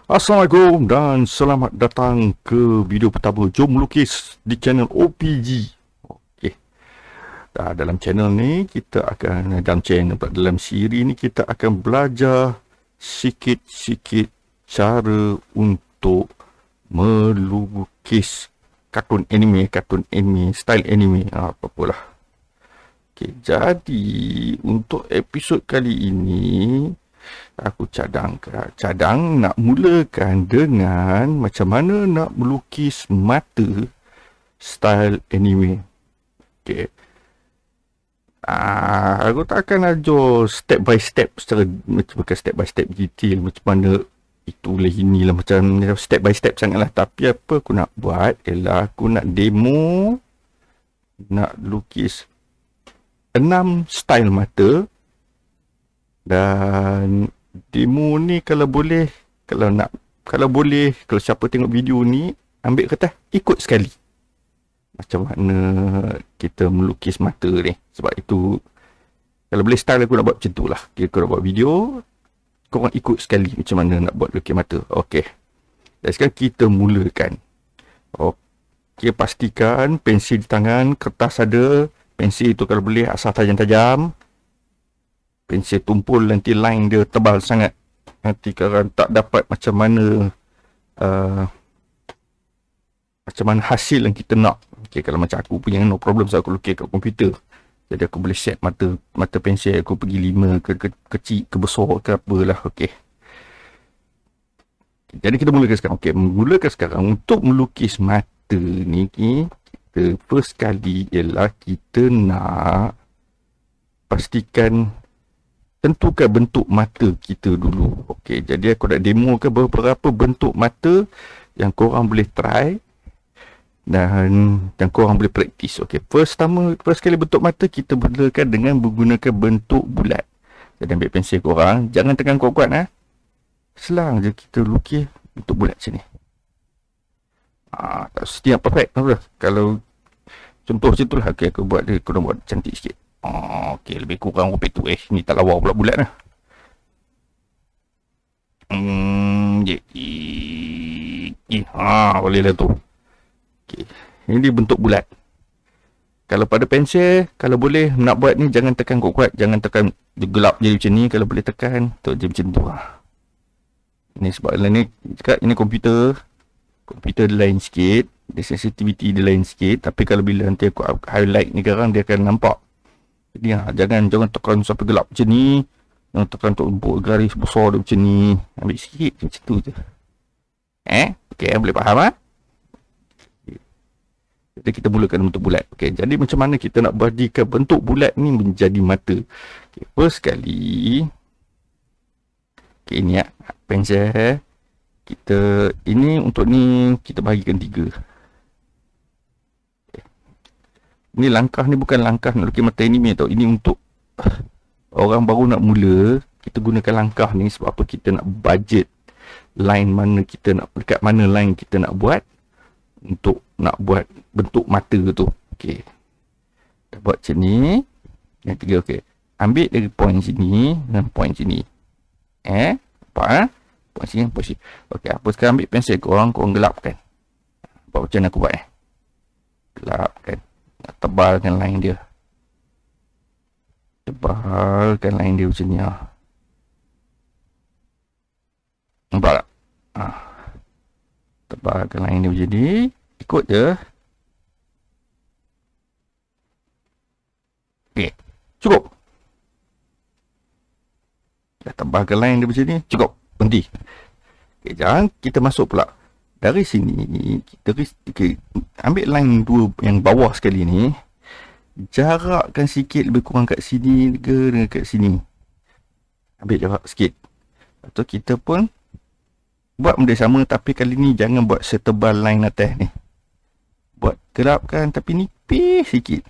Assalamualaikum dan selamat datang ke video pertama Jom Melukis di channel OPG. Okey. Dalam channel ni kita akan dalam siri ni kita akan belajar sikit-sikit cara untuk melukis kartun anime, style anime, apa-apalah. Okey, jadi untuk episod kali ini aku cadang nak mulakan dengan macam mana nak melukis mata style anime. Okey. Aku tak akan ajar step by step secara bukan step by step detail macam mana itulah inilah macam step by step sangatlah, tapi apa aku nak buat ialah aku nak demo nak lukis 6 style mata. Dan demo ni kalau siapa tengok video ni ambil kertas ikut sekali macam mana kita melukis mata ni. Sebab itu kalau boleh style aku nak buat macam tu lah. Aku nak buat video, korang ikut sekali macam mana nak buat lukis mata. Okey, dan sekarang kita mulakan. Okey, pastikan pensil di tangan, kertas ada. Pensil tu kalau boleh asal tajam-tajam. Pensil tumpul nanti line dia tebal sangat. Nanti korang tak dapat macam mana hasil yang kita nak. Okay, kalau macam aku punya no problem, so aku lukis kat komputer. Jadi aku boleh set mata pensil aku pergi 5 ke kecil ke besar ke apalah. Okay. Jadi kita mulakan sekarang. Okay, mulakan sekarang untuk melukis mata ni. Kita first kali ialah kita nak pastikan tentukan bentuk mata kita dulu. Okey, jadi aku nak demokan beberapa bentuk mata yang korang boleh try dan korang boleh praktis. Okey, first kali bentuk mata kita mulakan dengan menggunakan bentuk bulat. Jadi ambil pensel korang, jangan tekan kuat-kuat selang je kita lukis bentuk bulat macam ni. Tak mesti yang perfect, kalau contoh macam tu lah. Okey, aku nak buat cantik sikit. Okey, lebih kurang rupi tu. Ni tak lawa pula bulat lah. Boleh lah tu. Okey, ini bentuk bulat. Kalau pada pensel, kalau boleh nak buat ni jangan tekan kuat-kuat, jangan tekan gelap je macam ni. Kalau boleh tekan tu je macam tu lah. Ini sebab ini komputer dia lain sikit, dia sensitivity dia lain sikit. Tapi kalau bila nanti aku highlight ni sekarang, dia akan nampak. Jadi jangan tekan sampai gelap macam ni. Jangan tekan untuk buat garis besar dia macam ni. Ambil sikit macam tu je. Okey, boleh faham Jadi kita mulakan bentuk bulat. Okey, jadi macam mana kita nak badikan bentuk bulat ni menjadi mata. Okey, first kali. Okey, ni pensel. Ini untuk ni kita bahagikan 3. Ni langkah ni bukan langkah nak lukis mata anime tau. Ini untuk orang baru nak mula. Kita gunakan langkah ni sebab apa, kita nak budget line mana kita nak, dekat mana line kita nak buat untuk nak buat bentuk mata tu. Okey, kita buat macam ni. Yang 3, okey. Ambil dari point sini dan point sini. Point sini, point sini. Okey, apa sekarang ambil pensel korang gelapkan. Buat macam mana aku buat gelapkan. Tebalkan line dia. Tebalkan line dia macam ni Nampak tak? Tebalkan line dia macam ni. Ikut je. Okey, cukup. Dah tebalkan line dia macam ni, cukup. Berhenti. Okey, jangan kita masuk pula. Dari sini, kita ambil line 2 yang bawah sekali ni. Jarakkan sikit lebih kurang kat sini ke dengan kat sini. Ambil jarak sikit. Atau kita pun buat benda sama, tapi kali ni jangan buat setebal line atas ni. Buat gelapkan tapi nipis sikit.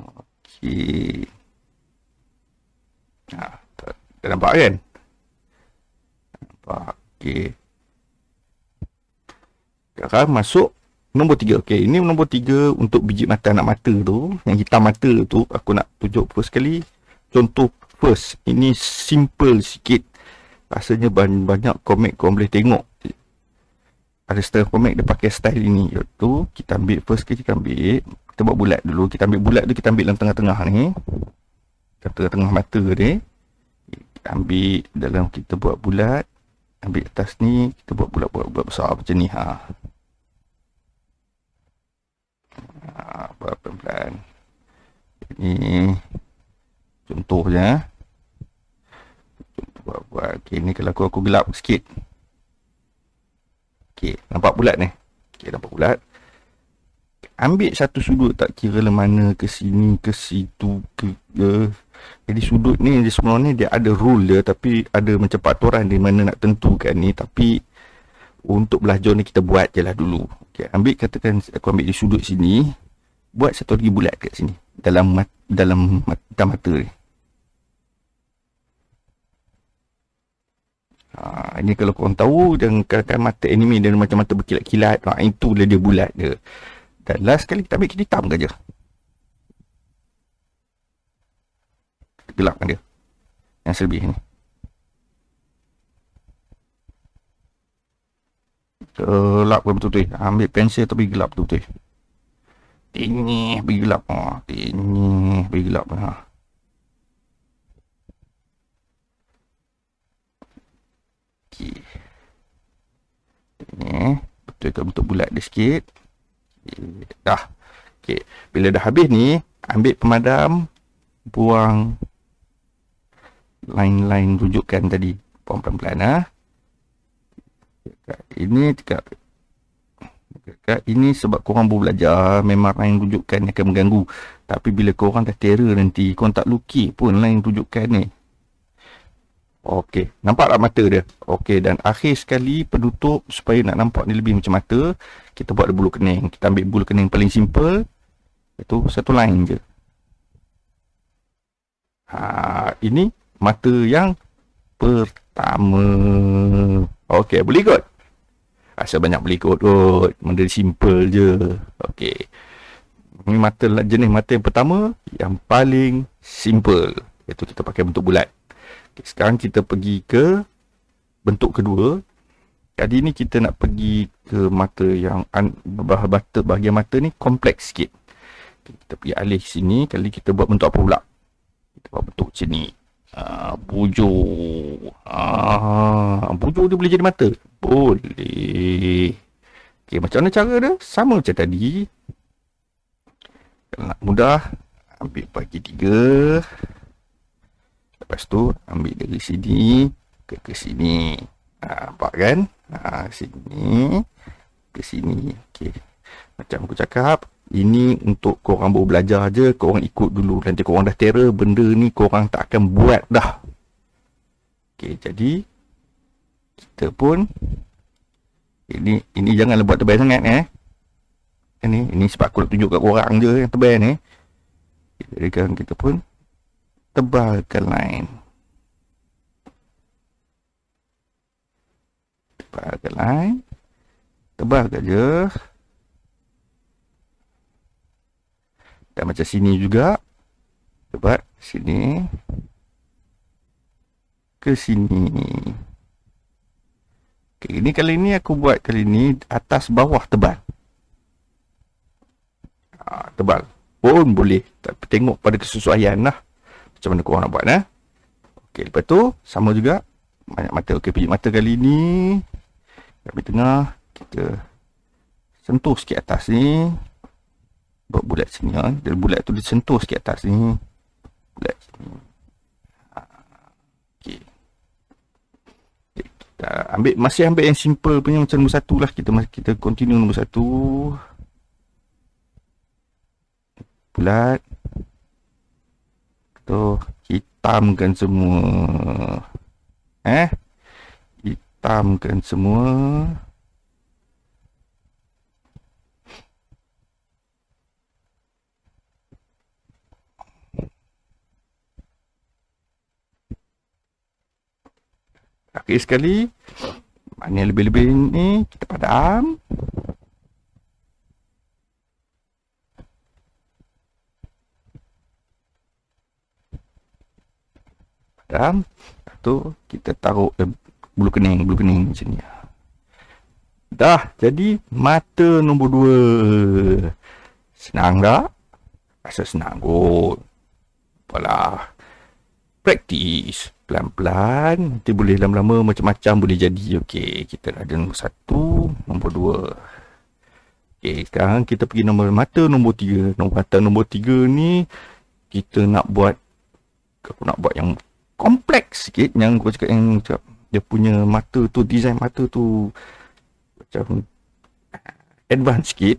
Okey. Dah nampak kan? Nampak. Okey. Sekarang masuk nombor 3. Okey, ini nombor 3 untuk biji mata anak mata tu. Yang hitam mata tu, aku nak tunjuk first sekali. Contoh first. Ini simple sikit. Rasanya banyak komik korang boleh tengok. Ada setengah komik dia pakai style ini. Iaitu kita ambil first, kita ambil, kita buat bulat dulu. Kita ambil bulat tu, kita ambil dalam tengah-tengah ni, tengah-tengah mata ni. Kita ambil dalam, kita buat bulat. Ambil atas ni, kita buat bulat-bulat besar macam ni. Pelan-pelan. Ini contohnya. Contoh buat. Okay, ni kalau aku gelap sikit. Okay, nampak bulat ni. Okay, nampak bulat. Ambil satu sudut, tak kira lah mana, ke sini, ke situ, ke jadi sudut ni dia sebenarnya dia ada rule dia, tapi ada macam peraturan di mana nak tentukan ni. Tapi untuk belajar ni kita buat je lah dulu. Okay, ambil, katakan aku ambil di sudut sini, buat satu lagi bulat kat sini dalam mata ni. Ini kalau korang tahu, dan kadang-kadang mata anime dia macam mata berkilat-kilat, itulah dia bulat dia. Dan last sekali kita ambil, kita hitamkan je, gelapkan dia yang selebih ni. Gelapkan betul-betul. Ambil pensel tapi gelap betul-betul. Ini bagi gelap. Ini bagi gelap. Okay. Ini betulkan bentuk bulat dia sikit. Okay. Dah. Okay. Bila dah habis ni, ambil pemadam, buang line-line rujukan tadi. Buang pelan-pelan. Ini dekat ini sebab korang baru belajar, memang line rujukan akan mengganggu. Tapi bila korang dah terror nanti, korang tak lukis pun line rujukan ni. Okey, nampak tak mata dia? Okey, dan akhir sekali penutup, supaya nak nampak ni lebih macam mata, kita buat bulu kening. Kita ambil bulu kening paling simple, itu satu line je. Ini mata yang pertama. Okey, boleh ikut? Asal banyak boleh ikut kot. Benda simple je. Okey. Ini mata, jenis mata yang pertama, yang paling simple. Iaitu kita pakai bentuk bulat. Okay, sekarang kita pergi ke bentuk kedua. Kali ni kita nak pergi ke mata yang bahagian mata ni kompleks sikit. Okay, kita pergi alih sini. Kali kita buat bentuk apa pula? Kita buat bentuk macam ni. Bujur. Bujur dia boleh jadi mata? Boleh. Okay, macam mana cara dia? Sama macam tadi. Kalau nak mudah, ambil bagi 3. Lepas tu ambil dari sini ke sini. Nampak kan? Sini ke sini. Okey. Macam aku cakap, ini untuk korang baru belajar je, korang ikut dulu. Nanti korang dah terror, benda ni korang tak akan buat dah. Okey, jadi kita pun ini janganlah buat tebal sangat Ini sebab aku nak tunjuk kat korang je yang tebal ni. Jadi kan kita pun tebalkan line. Tebalkan line. Tebalkan je. Dan macam sini juga. Tebal sini. Ke sini. Okay, ini kali ni aku buat kali ni atas bawah tebal. Tebal pun boleh. Tapi tengok pada kesesuaian lah. Macam mana korang nak buat Okey, lepas tu sama juga banyak mata. Okey, pijit mata kali ni ambil tengah, kita sentuh sikit atas ni, buat bulat sini dan bulat tu disentuh sikit atas ni, bulat sini. Okey, kita masih ambil yang simple punya macam nombor 1 lah. Kita continue nombor 1, bulat. Tu hitamkan semua. Hitamkan semua. Akhir sekali, mana yang lebih-lebih ni kita padam. Dah. Lepas tu kita taruh bulu kening macam ni. Dah jadi mata nombor 2. Senang tak? Rasa senang kot. Apalah. Praktis. Pelan-pelan. Nanti boleh lama-lama macam-macam boleh jadi. Okey, kita ada nombor 1, nombor 2. Okey, sekarang kita pergi mata nombor 3. Mata nombor 3 ni kita nak buat, aku nak buat yang kompleks sikit. Yang aku cakap yang dia punya mata tu, design mata tu macam advance sikit.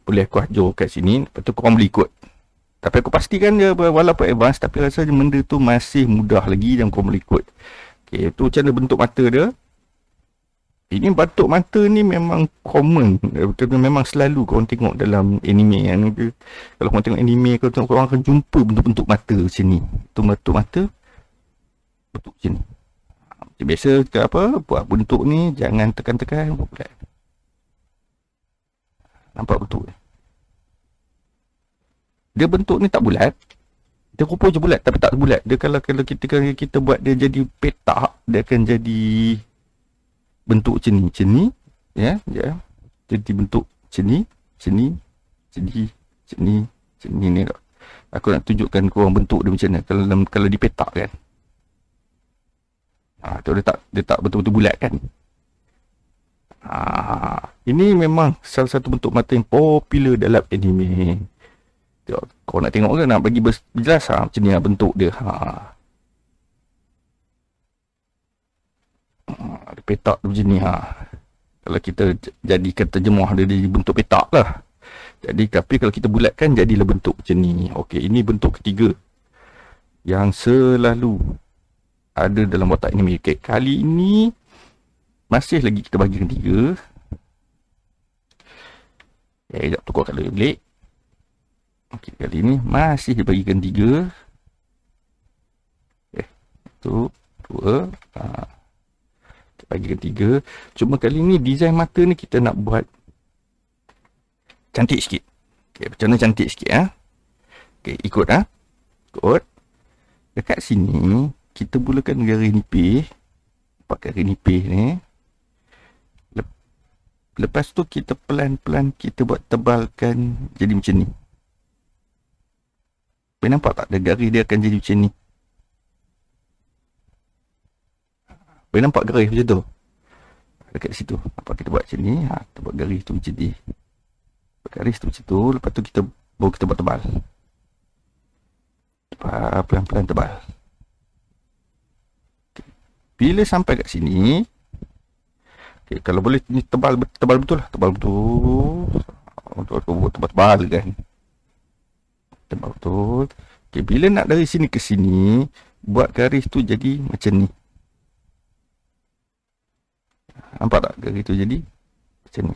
Boleh aku ajar kat sini. Lepas tu korang boleh ikut. Tapi aku pastikan dia walaupun advance, tapi rasanya benda tu masih mudah lagi dan korang boleh ikut. Okay, tu macam mana bentuk mata dia. Ini bentuk mata ni memang common. Memang selalu korang tengok dalam anime kan. Kalau korang tengok anime, korang akan jumpa bentuk-bentuk mata macam ni. Tu bentuk mata bentuk macam ni. Macam biasa apa, buat bentuk ni jangan tekan-tekan. Nampak bentuk ni? Dia bentuk ni tak bulat. Dia rupa je bulat tapi tak bulat. Dia kalau kita buat dia jadi petak, dia akan jadi bentuk macam ni. Ya. Jadi bentuk macam ni ni tak. Aku nak tunjukkan korang bentuk dia macam mana kalau dipetak kan. Tu dia tak betul-betul bulat kan. Ini memang salah satu bentuk mata yang popular dalam anime. Kau nak tengok ke nak bagi berjelas macam ni bentuk dia. Dia petak macam ni. Kalau kita jadikan terjemah dia jadi bentuk petak lah. Jadi tapi kalau kita bulatkan jadilah bentuk macam ni. Okey, ini bentuk ketiga yang selalu ada dalam watak anime. Okay, kali ini masih lagi kita bagikan 3. Sekejap tukar colour balik. Okey, kali ni masih dibagikan 3. Itu 2. Kita bagikan 3. Cuma kali ni design mata ni kita nak buat cantik sikit. Okey, macam mana cantik sikit Okey, ikut Ikut. Dekat sini kita mulakan garis nipis. Pakai garis nipis ni. Lepas tu kita pelan-pelan kita buat tebalkan jadi macam ni. Boleh nampak tak? Dia garis dia akan jadi macam ni. Boleh nampak garis macam tu? Dekat situ. Nampak kita buat macam ni. Kita buat garis tu macam ni. Buat garis tu macam tu. Lepas tu baru kita buat tebal. Pelan-pelan tebal. Bila sampai kat sini, okay, kalau boleh ni tebal betul lah. Tebal betul. Tebal kan. Tebal betul. Okay, bila nak dari sini ke sini, buat garis tu jadi macam ni. Nampak tak garis tu jadi macam ni.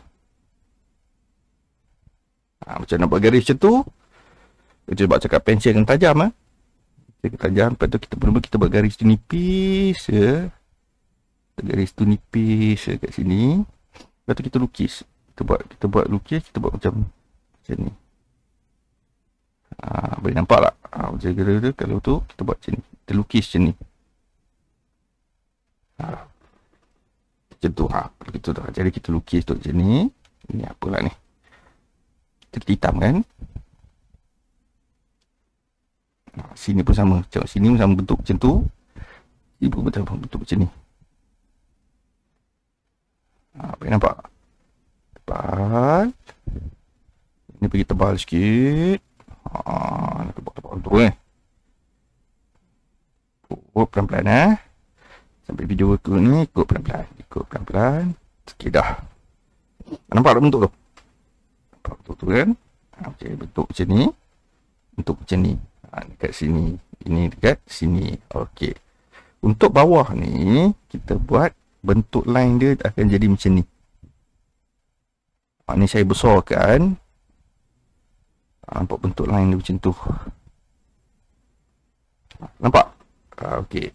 Macam nak buat garis macam tu. Kita buat cakap pensel yang tajam tajam. Lepas tu kita buat garis tu nipis garis tu nipis kat sini. Lepas tu kita lukis. Kita buat lukis. Kita buat macam ni. Boleh nampak tak? Macam tu. Kalau tu kita buat macam ni. Kita lukis macam ni. Macam tu. Begitu tu. Jadi kita lukis tu macam ni. Ini apalah ni. Kita hitam kan. Sini pun sama. Macam sini pun sama bentuk macam tu. Sini pun bentuk macam ni. Boleh nampak? Tebal. Ini pergi tebal sikit. Nak buat tebal tu pelan-pelan Sampai video tu ni ikut pelan-pelan. Sikit dah. Nampak tak bentuk tu? Nampak bentuk tu kan? Okay, bentuk macam ni. Bentuk macam ni. Dekat sini. Ini dekat sini. Okey. Untuk bawah ni kita buat bentuk line dia akan jadi macam ni. Ni saya besarkan. Nampak bentuk line dia macam tu. Nampak? Okey.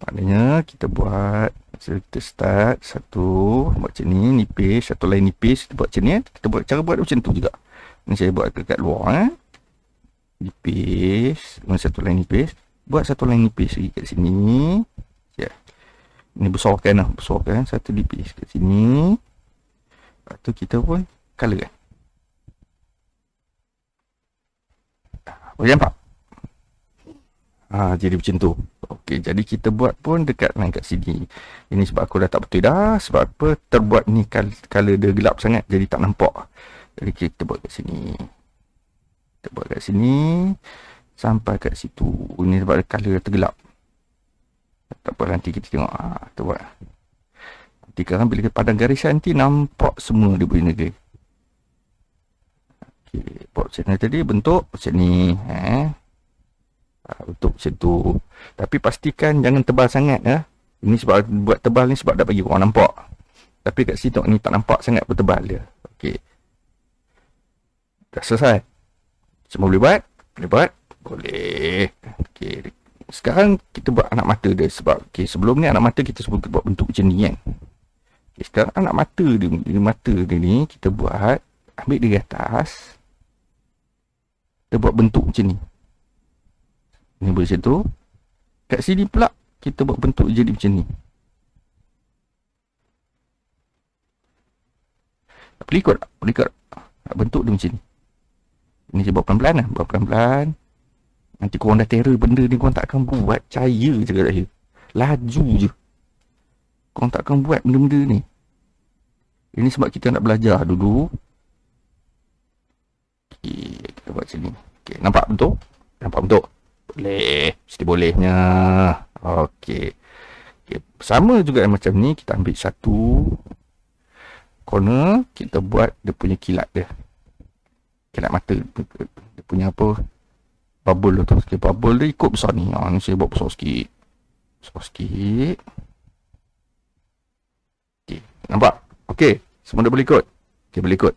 Maknanya kita buat, kita start satu buat macam ni, nipis, satu line nipis, kita buat macam ni. Kita buat cara buat macam tu juga. Ni saya buat dekat luar nipis, dengan satu line nipis. buat satu line nipis lagi kat sini. Ya. Ini besarkan lah, besarkan satu nipis kat sini. Lepas tu kita pun color kan. Boleh nampak? Jadi macam tu. Okey, jadi kita buat pun dekat line kat sini. Ini sebab aku dah tak betul dah. Sebab apa? Terbuat ni color dia gelap sangat, jadi tak nampak. Jadi kita buat kat sini. Kita buat kat sini. Sampai kat situ. Ini sebab color tergelap. Tak apa, nanti kita tengok. Kita buat. Nanti kan bila kita padang garisan nanti nampak semua dia punya negeri. Okey, buat macam ni tadi. Bentuk macam ni. Bentuk macam tu. Tapi pastikan jangan tebal sangat ya. Ini sebab buat tebal ni sebab dah bagi orang nampak. Tapi kat situ ni tak nampak sangat bertebal dia. Okey. Dah selesai. Semua boleh buat? Boleh buat? Boleh. Okey. Sekarang kita buat anak mata dia sebab sebelum ni anak mata kita sebut buat bentuk macam ni kan. Okay, sekarang anak mata dia, mata dia ni kita buat, ambil dia atas. Kita buat bentuk macam ni. Ni boleh macam tu. Kat sini pula kita buat bentuk jadi macam ni. Boleh ikut tak? Boleh ikut tak? Bentuk dia macam ni. Ini saya buat pelan-pelan lah. Buat pelan-pelan. Nanti korang dah terror benda ni, korang tak akan buat. Percaya je kat saya. Laju je. Korang tak akan buat benda-benda ni. Ini sebab kita nak belajar dulu. Okay, kita buat macam ni. Okay, nampak bentuk? Nampak bentuk? Boleh. Mesti bolehnya. Okay. Sama juga macam ni. Kita ambil satu corner. Kita buat dia punya kilat dia. Kilat mata. Dia punya apa? Bubble tu. Okay, bubble dia ikut besar ni. Ni saya buat besar sikit. Besar sikit. Okay. Nampak? Okay. Semua dah boleh ikut? Okay, boleh ikut.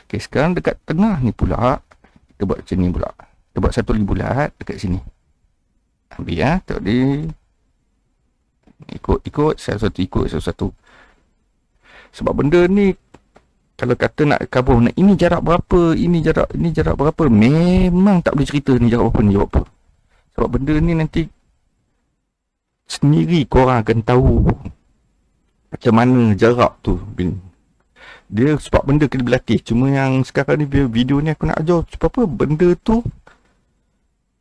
Okay, sekarang dekat tengah ni pula. Kita buat macam ni pula. Kita buat satu lagi bulat dekat sini. Ambil ya, tadi ikut satu ikut satu. Sebab benda ni kalau kata nak cover nak ini jarak berapa, ini jarak berapa, memang tak boleh cerita ni jarak berapa, ni jarak berapa. Sebab benda ni nanti sendiri korang akan tahu macam mana jarak tu. Dia sebab benda kena berlatih. Cuma yang sekarang ni video ni aku nak ajar sebab apa benda tu.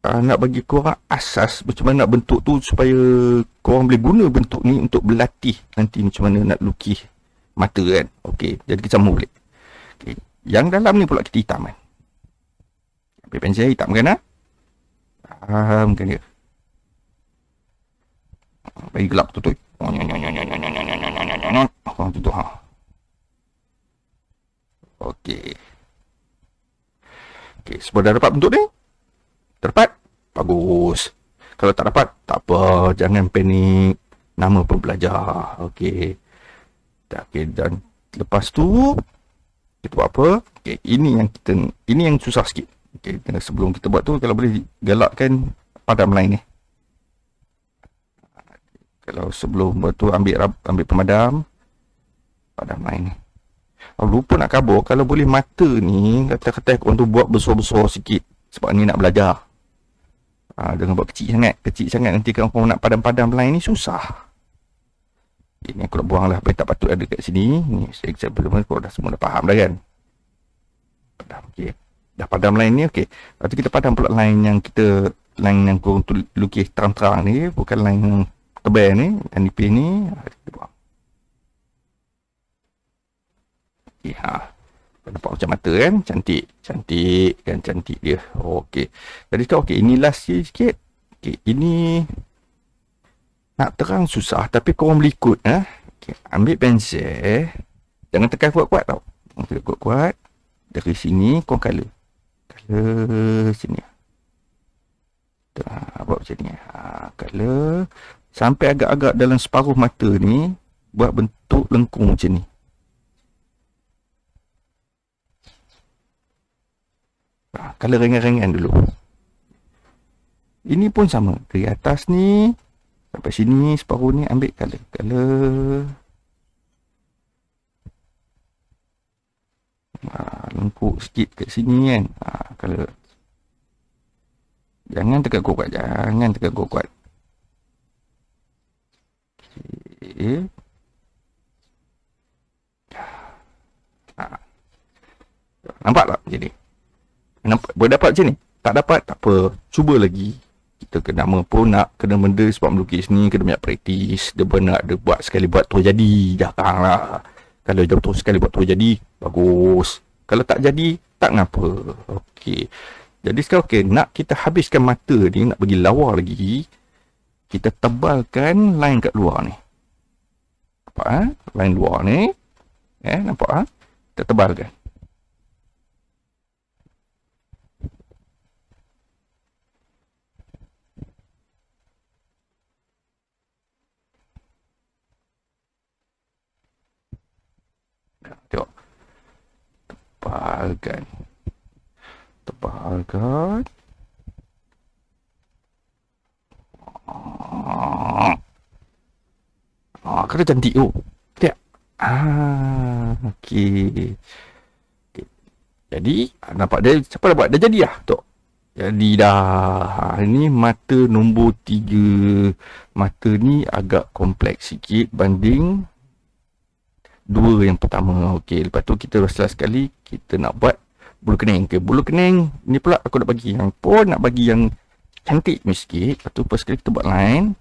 Nak bagi korang asas macam mana nak bentuk tu supaya korang boleh guna bentuk ni untuk berlatih nanti macam mana nak lukis mata kan. Okey, jadi kita sambung balik. Okey, yang dalam ni pula kita hitam kan. Ambil pensel hitam kan fahamkan dia. Bagi gelap tu tu. Okey. Okey, semua dah dapat bentuk ni? Dapat? Bagus. Kalau tak dapat, tak apa. Jangan panik. Nama pembelajar. Okey. Okay, dan lepas tu, kita buat apa? Okey, ini yang susah sikit. Okey, sebelum kita buat tu, kalau boleh galakkan padam line ni. Kalau sebelum buat tu, ambil pemadam. Padam line ni. Lupa nak kabur. Kalau boleh mata ni, kata-kata korang tu buat besar-besar sikit. Sebab ni nak belajar. Jangan buat kecil sangat nanti kalau korang nak padam-padam line ni susah. Ini aku nak buang lah apa yang tak patut ada kat sini. Ni saya example korang dah semua dah faham dah kan. Padam, okey. Dah padam line ni, okey. Lepas tu kita padam pula line yang korang tu lukis terang-terang ni, bukan line yang tebal ni, yang nipis ni. Kita buang. Okey, nampak macam mata kan? Cantik kan, cantik dia. Okey. Jadi tu okey, ini last sikit. Okey, ini nak terang susah tapi korang boleh ikut Okay, ambil pensel. Jangan tekan kuat-kuat tau. Tekan kuat-kuat. Dari sini korang color sini. Buat macam ni. Color sampai agak-agak dalam separuh mata ni, buat bentuk lengkung macam ni. Color ringan-ringan dulu. Ini pun sama. Dari atas ni sampai sini separuh ni ambil color. Lengkuk sikit kat sini kan. Color. Jangan tekan kuat. Jangan tekan kuat. Okay. Nampak tak macam ni? Nampak? Boleh dapat macam ni? Tak dapat? Tak apa. Cuba lagi. Kita kena nama pun nak kena benda sebab melukis ni kena banyak praktis. Dia pun nak dia buat sekali buat tu jadi. Jarang lah. Kalau dia betul sekali buat tu jadi, bagus. Kalau tak jadi, tak ngapa. Okey. Jadi sekarang okey, nak kita habiskan mata ni, nak bagi lawa lagi, kita tebalkan line kat luar ni. Nampak ha? Line luar ni. Nampak ha? Kita tebalkan. Tengok. Tebalkan. Tebalkan. Kena cantik tu. Lihat. Okey. Okay. Jadi, nampak dia, siapa dah buat? Dah jadi dah, tu. Jadi dah. Ini mata nombor 3. Mata ni agak kompleks sikit banding 2 yang pertama. Okey, lepas tu kita rasa sekali kita nak buat bulu kening. Okay, bulu kening ni pula aku nak bagi yang pun nak bagi yang cantik sikit. Lepas tu first kali kita buat line.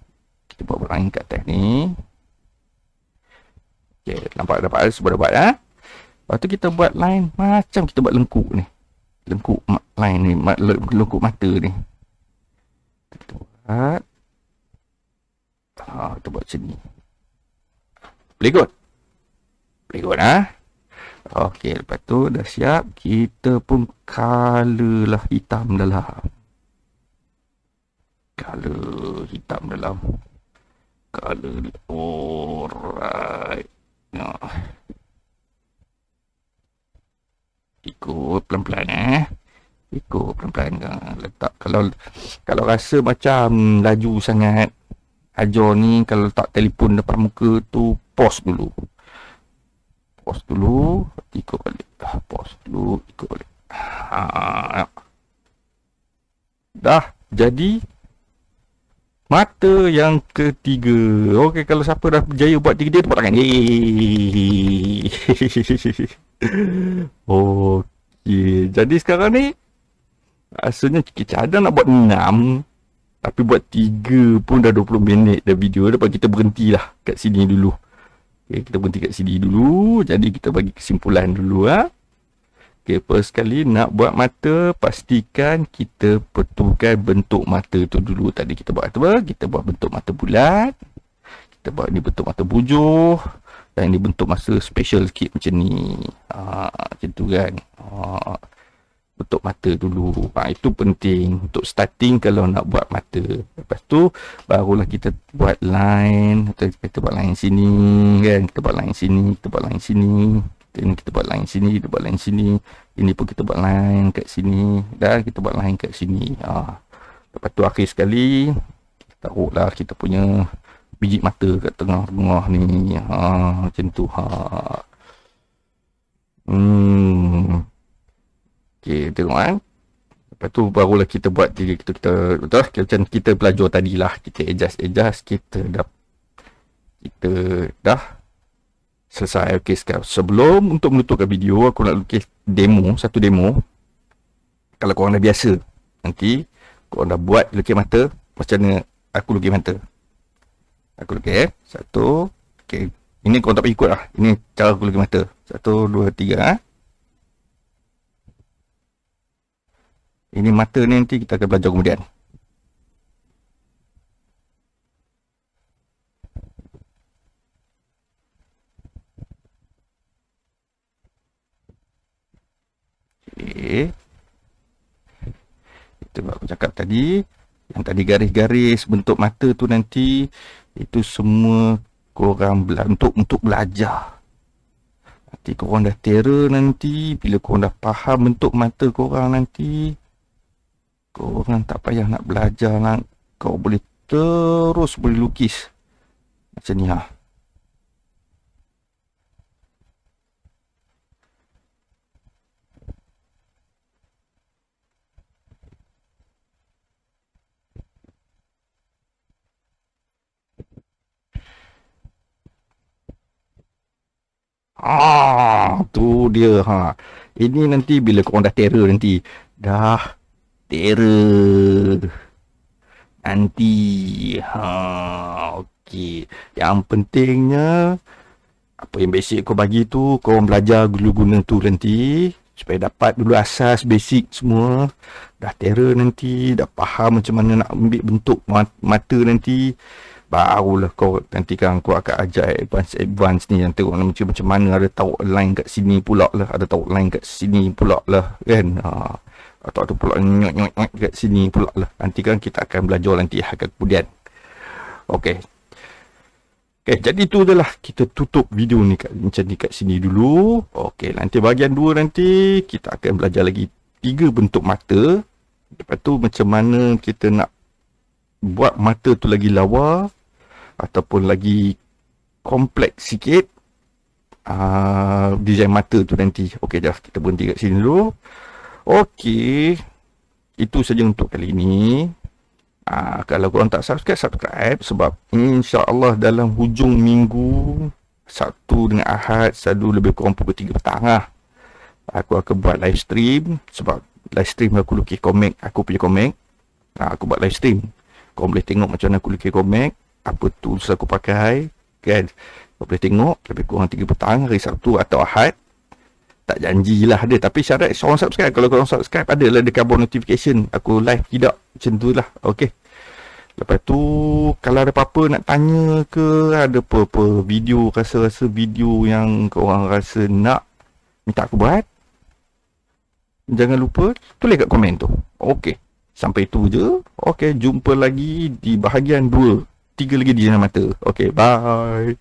Kita buat line kat atas ni. Okay, nampak dapat semua dah buat ha? Lepas tu kita buat line macam kita buat lengkuk ni. Lengkuk line ni, lengkuk mata ni. Kita buat. Kita buat macam ni. Boleh kot? Boleh kot ha? Okey, lepas tu dah siap. Kita pun color lah hitam dalam. Color hitam dalam. Color. Alright. Ikut pelan-pelan ikut pelan-pelan letak. Kalau rasa macam laju sangat ajar ni, kalau letak telefon depan muka tu, pause dulu, ikut balik. Pause dulu, ikut balik. Dah jadi mata yang ketiga. Okey, kalau siapa dah berjaya buat tiga dia, tepuk tangan. Okey, jadi sekarang ni rasanya kita ada nak buat 6, tapi buat 3 pun dah 20 minit dah video. Lepas kita berhentilah kat sini dulu. Okey, kita berhenti kat sini dulu. Jadi kita bagi kesimpulan dulu ha. Okey, first kali nak buat mata, pastikan kita betulkan bentuk mata tu dulu. Tadi kita buat apa? Kita buat bentuk mata bulat. Kita buat ni bentuk mata bujuh. Dan ni bentuk mata special sikit macam ni. Macam tu kan. Bentuk mata dulu. Itu penting untuk starting kalau nak buat mata. Lepas tu, barulah kita buat line. Atau kita buat line sini kan. Kita buat line sini, kita buat line sini. Ini kita buat line sini, kita buat line sini. Ini pun kita buat line kat sini. Dan kita buat line kat sini. Lepas tu akhir sekali, kita taruhlah kita punya biji mata kat tengah-tengah ni. Macam tu. Okay, tengok kan. Lepas tu barulah kita buat diri kita. Betul lah. Macam kita belajar tadilah. Kita adjust. Kita dah selesai. Okey, sekarang sebelum untuk menutupkan video, aku nak lukis satu demo. Kalau korang dah biasa, nanti korang dah buat lukis mata, macam mana aku lukis mata. Aku lukis satu. Okey, ini korang tak payah ikut lah. Ini cara aku lukis mata. 1, 2, 3 Ini mata ni nanti kita akan belajar kemudian. Okay. Itu aku cakap tadi. Yang tadi garis-garis bentuk mata tu nanti, itu semua korang untuk belajar. Nanti korang dah terror nanti. Bila korang dah faham bentuk mata korang nanti, korang tak payah nak belajar lah. Kau boleh terus boleh lukis macam ni Tu dia ha. Ini nanti bila korang dah terror nanti. Dah terror nanti. Okey. Yang pentingnya apa yang basic kau bagi tu, korang belajar guna tu nanti supaya dapat dulu asas basic semua. Dah terror nanti, dah faham macam mana nak ambil bentuk mata nanti, barulah kau nanti kan kau akan ajar advance ni, yang tengok macam mana ada tahu line kat sini pula lah, ada tahu line kat sini pula lah kan. Atau ada pula nyok kat sini pula lah. Nanti kan kita akan belajar nanti akan kemudian. Okey. Okay, jadi tu adalah kita tutup video ni macam ni kat sini dulu. Okey, nanti bahagian 2 nanti kita akan belajar lagi 3 bentuk mata. Lepas tu macam mana kita nak buat mata tu lagi lawa ataupun lagi kompleks sikit. Design mata tu nanti. Okey, dah kita berhenti kat sini dulu. Okey. Itu saja untuk kali ini. Kalau korang tak subscribe sebab insya-Allah dalam hujung minggu Sabtu dengan Ahad selalu lebih kurang pukul 3 petang lah, aku akan buat live stream. Sebab live stream aku lukis komik, aku punya komik. Aku buat live stream, korang boleh tengok macam mana aku lukis komik, apa tools aku pakai kan. Korang boleh tengok lebih kurang 3 petang hari Sabtu atau Ahad. Tak janjilah ada, tapi syarat korang subscribe. Kalau korang subscribe adalah dekat bawah notification aku live tidak, macam tu lah. Okey. Lepas tu kalau ada apa-apa nak tanya ke, ada apa-apa video, rasa-rasa video yang korang rasa nak minta aku buat, jangan lupa tulis kat komen tu. Okey. Sampai tu je. Okey, jumpa lagi di bahagian 2. 3 lagi di dalam mata. Okey, bye.